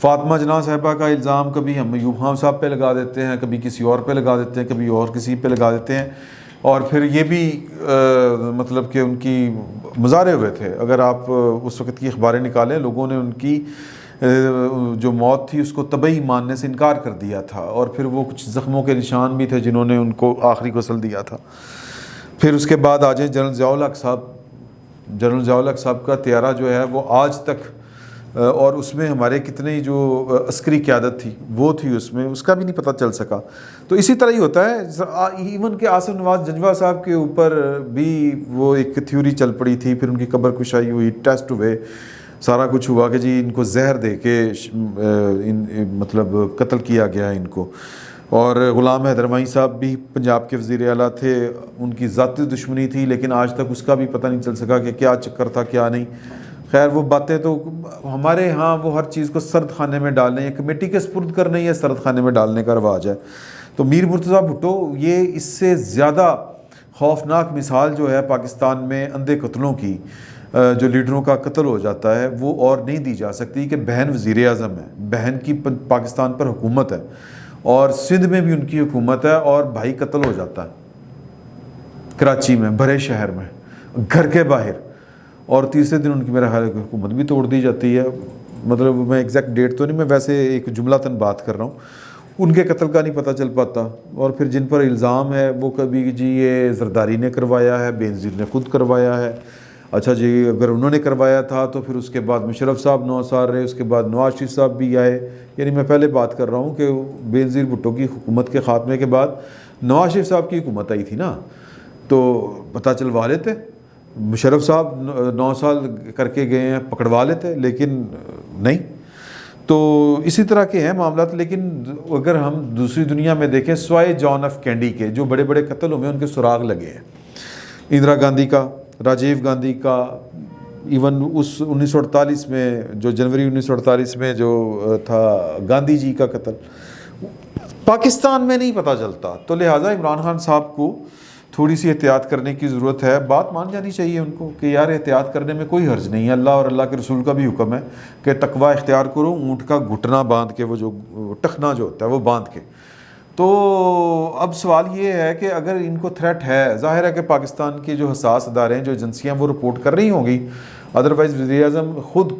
فاطمہ جناح صاحبہ کا الزام کبھی ہم ایوب خان صاحب پہ لگا دیتے ہیں، کبھی کسی اور پہ لگا دیتے ہیں، کبھی اور کسی پہ لگا دیتے ہیں، اور پھر یہ بھی مطلب کہ ان کی مظاہرے ہوئے تھے. اگر آپ اس وقت کی اخباریں نکالیں، لوگوں نے ان کی جو موت تھی اس کو طبعی ماننے سے انکار کر دیا تھا، اور پھر وہ کچھ زخموں کے نشان بھی تھے جنہوں نے ان کو آخری غسل دیا تھا. پھر اس کے بعد آ جائیں جنرل ضیاء الحق صاحب. جنرل ضیاء الحق صاحب کا طیارہ جو ہے وہ آج تک، اور اس میں ہمارے کتنے جو عسکری قیادت تھی وہ تھی اس کا بھی نہیں پتہ چل سکا. تو اسی طرح ہی ہوتا ہے. ایون کہ آصف نواز جنجوہ صاحب کے اوپر بھی وہ ایک تھیوری چل پڑی تھی، پھر ان کی قبر کشائی ہوئی، ٹیسٹ ہوئے، سارا کچھ ہوا کہ جی ان کو زہر دے کے مطلب قتل کیا گیا ان کو. اور غلام حیدر مائی صاحب بھی پنجاب کے وزیر اعلیٰ تھے، ان کی ذاتی دشمنی تھی، لیکن آج تک اس کا بھی پتہ نہیں چل سکا کہ کیا چکر تھا کیا نہیں. خیر وہ باتیں تو ہمارے ہاں وہ ہر چیز کو سرد خانے میں ڈالنے یا کمیٹی کے سپرد کرنے یا سرد خانے میں ڈالنے کا رواج ہے. تو میر مرتضیٰ بھٹو یہ اس سے زیادہ خوفناک مثال جو ہے پاکستان میں اندھے قتلوں کی، جو لیڈروں کا قتل ہو جاتا ہے، وہ اور نہیں دی جا سکتی کہ بہن وزیر اعظم ہے، بہن کی پاکستان پر حکومت ہے، اور سندھ میں بھی ان کی حکومت ہے، اور بھائی قتل ہو جاتا ہے کراچی میں، بھرے شہر میں، گھر کے باہر، اور تیسرے دن ان کی میرا خیال ہے کہ حکومت بھی توڑ دی جاتی ہے. مطلب میں ایگزیکٹ ڈیٹ تو نہیں، میں ویسے ایک جملتاً بات کر رہا ہوں. ان کے قتل کا نہیں پتہ چل پاتا. اور پھر جن پر الزام ہے وہ کبھی جی یہ زرداری نے کروایا ہے، بینظیر نے خود کروایا ہے. اچھا جی اگر انہوں نے کروایا تھا تو پھر اس کے بعد مشرف صاحب 9 سال رہے، اس کے بعد نواز شریف صاحب بھی آئے. یعنی میں پہلے بات کر رہا ہوں کہ بینظیر بھٹو کی حکومت کے خاتمے کے بعد نواز شریف صاحب کی حکومت آئی تھی نا، تو پتہ چلوا لیتے. مشرف صاحب 9 سال کر کے گئے ہیں، پکڑوا لیتے، لیکن نہیں. تو اسی طرح کے ہیں معاملات. لیکن اگر ہم دوسری دنیا میں دیکھیں، سوائے جان ایف کینڈی کے جو بڑے بڑے قتل ہوئے ان کے سراغ لگے ہیں، اندرا گاندھی کا، راجیو گاندھی کا، ایون اس 1948 میں جو جنوری 1948 میں جو تھا گاندھی جی کا قتل، پاکستان میں نہیں پتہ چلتا. تو لہٰذا عمران خان صاحب کو تھوڑی سی احتیاط کرنے کی ضرورت ہے. بات مان جانی چاہیے ان کو کہ یار احتیاط کرنے میں کوئی حرج نہیں ہے. اللہ اور اللہ کے رسول کا بھی حکم ہے کہ تقوی اختیار کرو، اونٹ کا گھٹنا باندھ کے، وہ جو ٹخنا جو ہوتا ہے وہ باندھ کے. تو اب سوال یہ ہے کہ اگر ان کو تھریٹ ہے، ظاہر ہے کہ پاکستان کے جو حساس ادارے ہیں، جو ایجنسیاں، وہ رپورٹ کر رہی ہوں گی. ادروائز وزیر اعظم خود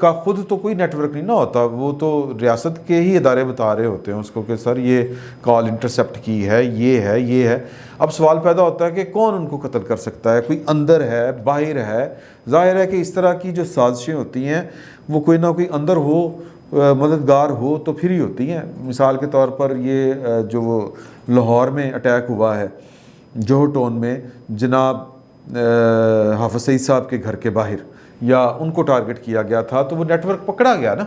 تو کوئی نیٹ ورک نہیں نہ ہوتا، وہ تو ریاست کے ہی ادارے بتا رہے ہوتے ہیں اس کو کہ سر یہ کال انٹرسیپٹ کی ہے، یہ ہے، یہ ہے. اب سوال پیدا ہوتا ہے کہ کون ان کو قتل کر سکتا ہے؟ کوئی اندر ہے، باہر ہے؟ ظاہر ہے کہ اس طرح کی جو سازشیں ہوتی ہیں وہ کوئی نہ کوئی اندر ہو، مددگار ہو تو پھر ہی ہوتی ہیں. مثال کے طور پر یہ جو لاہور میں اٹیک ہوا ہے جوہر ٹاؤن میں، جناب حافظ سعید صاحب کے گھر کے باہر، یا ان کو ٹارگٹ کیا گیا تھا، تو وہ نیٹ ورک پکڑا گیا نا.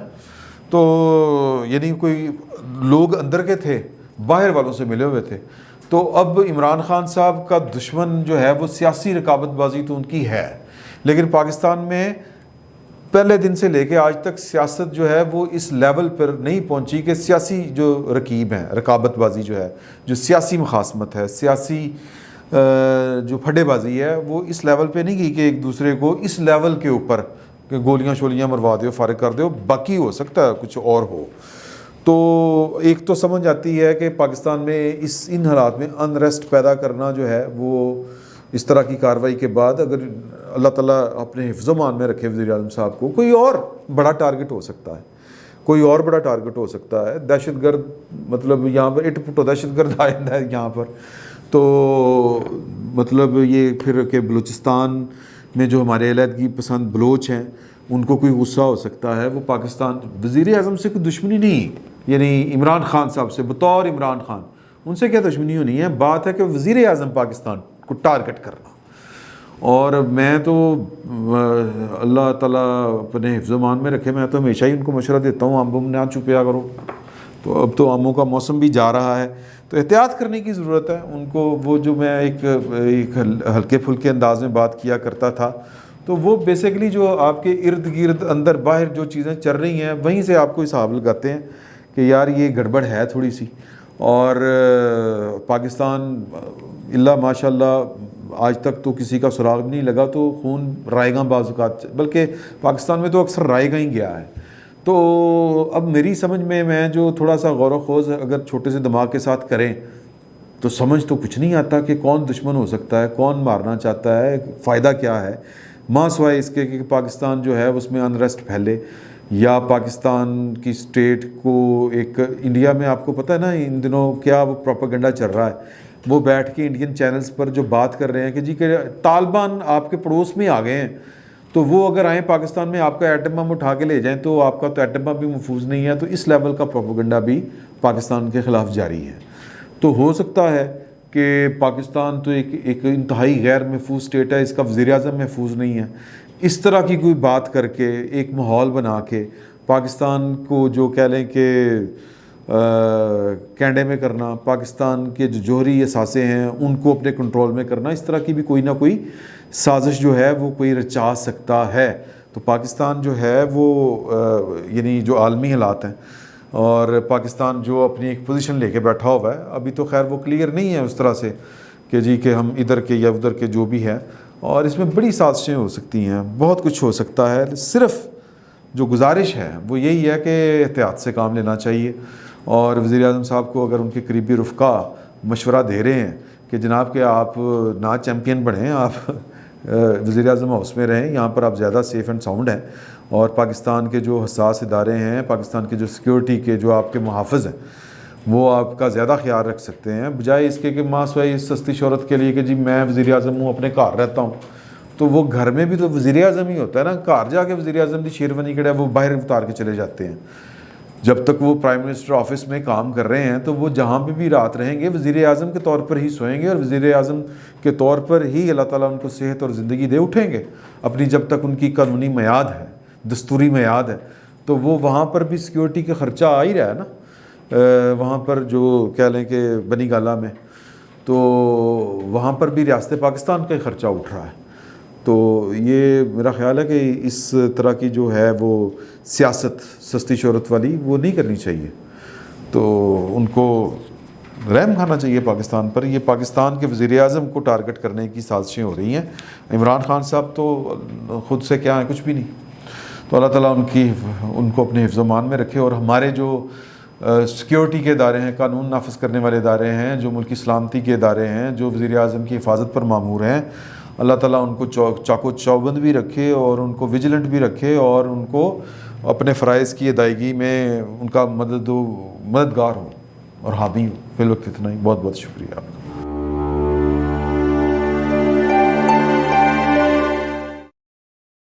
تو یعنی کوئی لوگ اندر کے تھے، باہر والوں سے ملے ہوئے تھے. تو اب عمران خان صاحب کا دشمن جو ہے وہ سیاسی رقابت بازی تو ان کی ہے، لیکن پاکستان میں پہلے دن سے لے کے آج تک سیاست جو ہے وہ اس لیول پر نہیں پہنچی کہ سیاسی جو رقیب ہیں، رقابت بازی جو ہے، جو سیاسی مخاصمت ہے، سیاسی جو پھڈے بازی ہے، وہ اس لیول پہ نہیں گئی کہ ایک دوسرے کو اس لیول کے اوپر کہ گولیاں شولیاں مروا دو، فارغ کر دو. باقی ہو سکتا ہے کچھ اور ہو. تو ایک تو سمجھ آتی ہے کہ پاکستان میں ان حالات میں انریسٹ پیدا کرنا جو ہے وہ اس طرح کی کارروائی کے بعد، اگر اللہ تعالیٰ اپنے حفظ و مان میں رکھے وزیر اعظم صاحب کو، کوئی اور بڑا ٹارگٹ ہو سکتا ہے، کوئی اور بڑا ٹارگٹ ہو سکتا ہے. دہشت گرد، مطلب یہاں پر اٹ پٹو دہشت گرد آئندہ ہے یہاں پر. تو مطلب یہ پھر کہ بلوچستان میں جو ہمارے علیحدگی پسند بلوچ ہیں ان کو کوئی غصہ ہو سکتا ہے. وہ پاکستان وزیر اعظم سے کوئی دشمنی نہیں، یعنی عمران خان صاحب سے بطور عمران خان ان سے کیا دشمنی ہونی ہے. بات ہے کہ وزیر اعظم پاکستان کو ٹارگٹ کرنا. اور میں تو اللہ تعالیٰ اپنے حفظ و مان میں رکھے، میں تو ہمیشہ ہی ان کو مشورہ دیتا ہوں آم بم نہ چھپیا کرو. تو اب تو آموں کا موسم بھی جا رہا ہے، تو احتیاط کرنے کی ضرورت ہے ان کو. وہ جو میں ایک ہلکے پھلکے انداز میں بات کیا کرتا تھا، تو وہ بیسیکلی جو آپ کے ارد گرد اندر باہر جو چیزیں چل رہی ہیں وہیں سے آپ کو حساب لگاتے ہیں کہ یار یہ گڑبڑ ہے تھوڑی سی. اور پاکستان اللہ ماشاء اللہ آج تک تو کسی کا سراغ نہیں لگا، تو خون رائے گاں بعض اوقات، بلکہ پاکستان میں تو اکثر رائے گاں ہی گیا ہے. تو اب میری سمجھ میں جو تھوڑا سا غور و خوض اگر چھوٹے سے دماغ کے ساتھ کریں تو سمجھ تو کچھ نہیں آتا کہ کون دشمن ہو سکتا ہے، کون مارنا چاہتا ہے، فائدہ کیا ہے، ماں سوائے اس کے کہ پاکستان جو ہے اس میں انریسٹ پھیلے، یا پاکستان کی سٹیٹ کو ایک انڈیا میں آپ کو پتہ ہے نا ان دنوں کیا وہ پروپیگنڈا چل رہا ہے، وہ بیٹھ کے انڈین چینلز پر جو بات کر رہے ہیں کہ جی کہ طالبان آپ کے پڑوس میں آ گئے ہیں، تو وہ اگر آئیں پاکستان میں آپ کا ایٹم بم اٹھا کے لے جائیں تو آپ کا تو ایٹم بم بھی محفوظ نہیں ہے. تو اس لیول کا پروپیگنڈا بھی پاکستان کے خلاف جاری ہے. تو ہو سکتا ہے کہ پاکستان تو ایک انتہائی غیر محفوظ اسٹیٹ ہے، اس کا وزیر اعظم محفوظ نہیں ہے، اس طرح کی کوئی بات کر کے ایک ماحول بنا کے پاکستان کو جو کہہ لیں کہ کینڈے میں کرنا، پاکستان کے جو جوہری اثاثے ہیں ان کو اپنے کنٹرول میں کرنا، اس طرح کی بھی کوئی نہ کوئی سازش جو ہے وہ کوئی رچا سکتا ہے. تو پاکستان جو ہے وہ یعنی جو عالمی حالات ہیں اور پاکستان جو اپنی ایک پوزیشن لے کے بیٹھا ہوا ہے، ابھی تو خیر وہ کلیئر نہیں ہے اس طرح سے کہ جی کہ ہم ادھر کے یا ادھر کے جو بھی ہے، اور اس میں بڑی سازشیں ہو سکتی ہیں، بہت کچھ ہو سکتا ہے. صرف جو گزارش ہے وہ یہی ہے کہ احتیاط سے کام لینا چاہیے. اور وزیر اعظم صاحب کو اگر ان کے قریبی رفقا مشورہ دے رہے ہیں کہ جناب کہ آپ نہ چیمپئن بنیں، آپ وزیر اعظم ہاؤس میں رہیں، یہاں پر آپ زیادہ سیف اینڈ ساؤنڈ ہیں، اور پاکستان کے جو حساس ادارے ہیں، پاکستان کے جو سیکیورٹی کے جو آپ کے محافظ ہیں، وہ آپ کا زیادہ خیال رکھ سکتے ہیں، بجائے اس کے کہ ماں سوائے اس سستی شہرت کے لیے کہ جی میں وزیر اعظم ہوں، اپنے گھر رہتا ہوں. تو وہ گھر میں بھی تو وزیر اعظم ہی ہوتا ہے نا، گھر جا کے وزیر اعظم کی شیروانی کھڑا ہے وہ باہر اتار کے چلے جاتے ہیں. جب تک وہ پرائم منسٹر آفس میں کام کر رہے ہیں تو وہ جہاں پہ بھی رات رہیں گے وزیر اعظم کے طور پر ہی سوئیں گے، اور وزیر اعظم کے طور پر ہی اللہ تعالیٰ ان کو صحت اور زندگی دے اٹھیں گے اپنی، جب تک ان کی قانونی میعاد ہے، دستوری میعاد ہے. تو وہ وہاں پر بھی سیکیورٹی کا خرچہ آ ہی رہا ہے نا، وہاں پر جو کہہ لیں کہ بنی گالہ میں، تو وہاں پر بھی ریاست پاکستان کا ہی خرچہ اٹھ رہا ہے. تو یہ میرا خیال ہے کہ اس طرح کی جو ہے وہ سیاست سستی شہرت والی وہ نہیں کرنی چاہیے. تو ان کو رحم کھانا چاہیے پاکستان پر. یہ پاکستان کے وزیر اعظم کو ٹارگٹ کرنے کی سازشیں ہو رہی ہیں. عمران خان صاحب تو خود سے کیا ہیں، کچھ بھی نہیں. تو اللہ تعالیٰ ان کو اپنے حفظ و امان میں رکھے، اور ہمارے جو سیکیورٹی کے ادارے ہیں، قانون نافذ کرنے والے ادارے ہیں، جو ملکی سلامتی کے ادارے ہیں، جو وزیر اعظم کی حفاظت پر مامور ہیں، اللہ تعالیٰ ان کو چاقو چوبند بھی رکھے اور ان کو ویجیلنٹ بھی رکھے، اور ان کو اپنے فرائض کی ادائیگی میں ان کا مددگار ہو اور حامی ہو. فی الوقت اتنا ہی. بہت بہت شکریہ آپ کا.